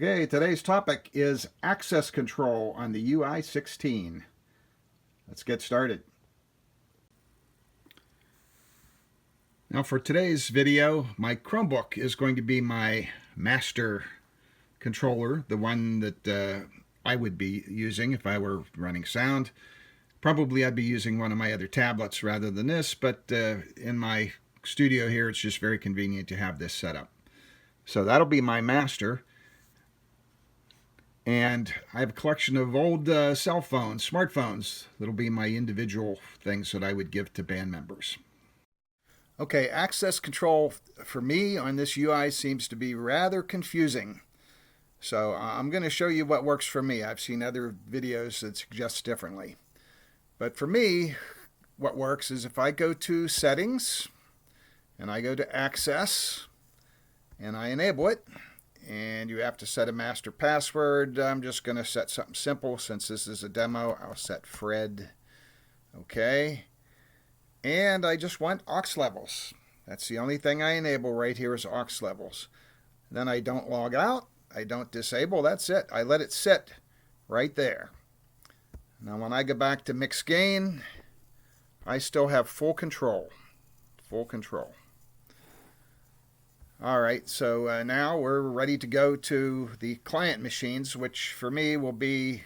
Okay, today's topic is access control on the UI16. Let's get started. Now for today's video, my Chromebook is going to be my master controller, the one that I would be using if I were running sound. Probably I'd be using one of my other tablets rather than this, but in my studio here it's just very convenient to have this set up. So that'll be my master. And I have a collection of old cell phones, smartphones. That'll be my individual things that I would give to band members. Okay, access control for me on this UI seems to be rather confusing. So I'm going to show you what works for me. I've seen other videos that suggest differently. But for me, what works is if I go to Settings, and I go to Access, and I enable it, and you have to set a master password. I'm just going to set something simple since this is a demo. I'll set Fred. Okay. And I just want aux levels. That's the only thing I enable right here is aux levels. Then I don't log out. I don't disable. That's it. I let it sit right there. Now when I go back to mix gain, I still have full control. Full control. All right, so now we're ready to go to the client machines, which for me will be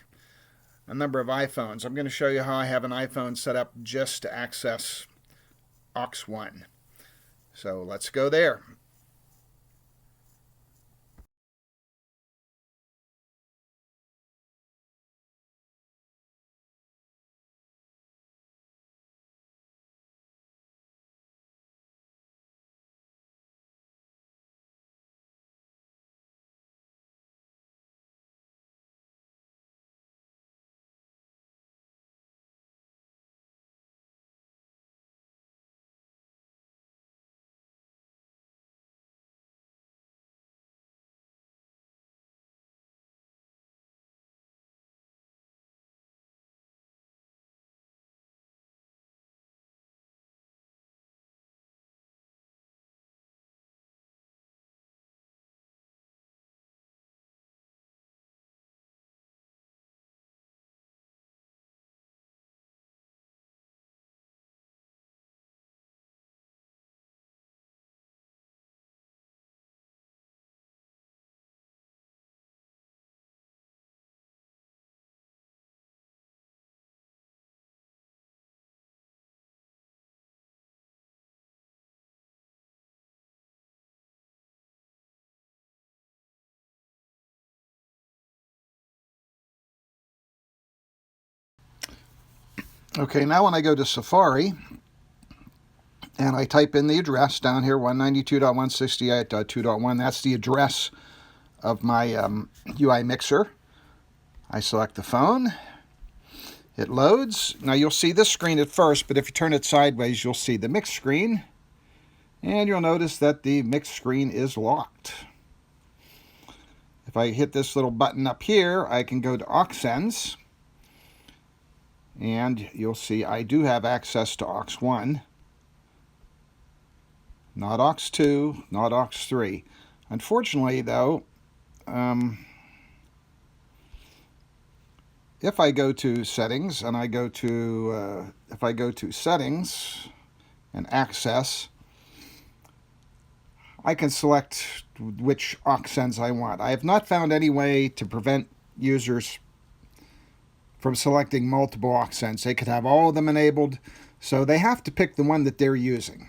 a number of iPhones. I'm going to show you how I have an iPhone set up just to access aux1. So let's go there. Okay, now when I go to Safari and I type in the address down here, 192.168.2.1, that's the address of my UI mixer. I select the phone. It loads. Now you'll see this screen at first, but if you turn it sideways, you'll see the mix screen. And you'll notice that the mix screen is locked. If I hit this little button up here, I can go to aux-sends. And you'll see I do have access to aux1, not aux2, not aux3. Unfortunately, though, if I go to settings and I go to if I go to settings and access, I can select which aux-sends I want. I have not found any way to prevent users from selecting multiple aux-sends. They could have all of them enabled, so they have to pick the one that they're using,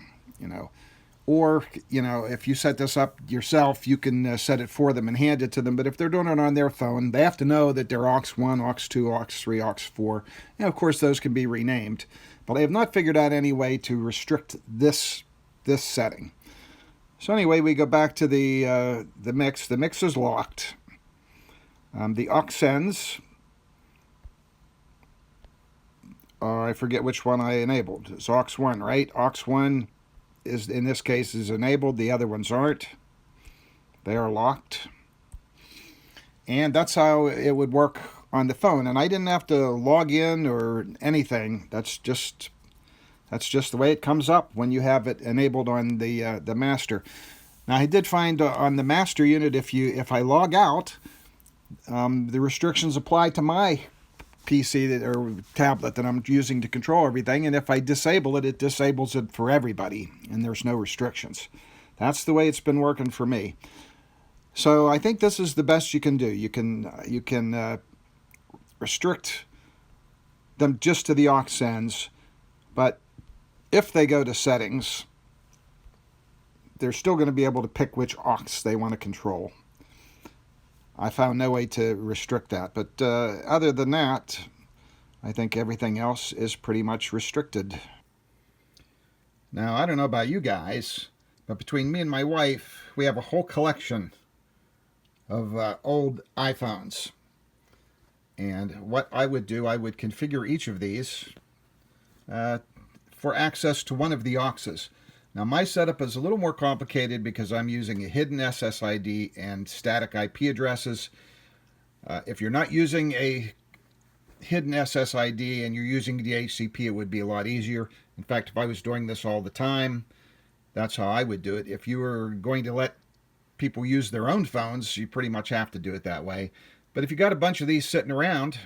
Or, if you set this up yourself, you can set it for them and hand it to them. But if they're doing it on their phone, they have to know that they're aux1, aux2, aux3, aux4. And of course, those can be renamed. But I have not figured out any way to restrict this setting. So anyway, we go back to the mix. The mix is locked. The aux-sends, I forget which one I enabled. It's aux1, right? aux1 is, in this case, is enabled. The other ones aren't. They are locked. And that's how it would work on the phone. And I didn't have to log in or anything. That's just the way it comes up when you have it enabled on the master. Now I did find on the master unit, if I log out, The restrictions apply to my PC or tablet that I'm using to control everything, and if I disable it, it disables it for everybody, and there's no restrictions. That's the way it's been working for me. So I think this is the best you can do. You can restrict them just to the aux ends, but if they go to settings, they're still going to be able to pick which aux they want to control. I found no way to restrict that, but other than that, I think everything else is pretty much restricted. Now, I don't know about you guys, but between me and my wife, we have a whole collection of old iPhones. And what I would do, I would configure each of these for access to one of the auxes. Now, my setup is a little more complicated because I'm using a hidden SSID and static IP addresses. If you're not using a hidden SSID and you're using DHCP, it would be a lot easier. In fact, if I was doing this all the time, that's how I would do it. If you were going to let people use their own phones, you pretty much have to do it that way. But if you got a bunch of these sitting around,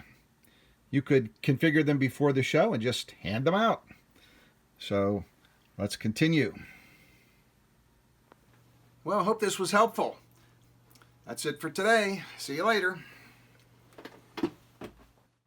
you could configure them before the show and just hand them out. So let's continue. Well, I hope this was helpful. That's it for today. See you later.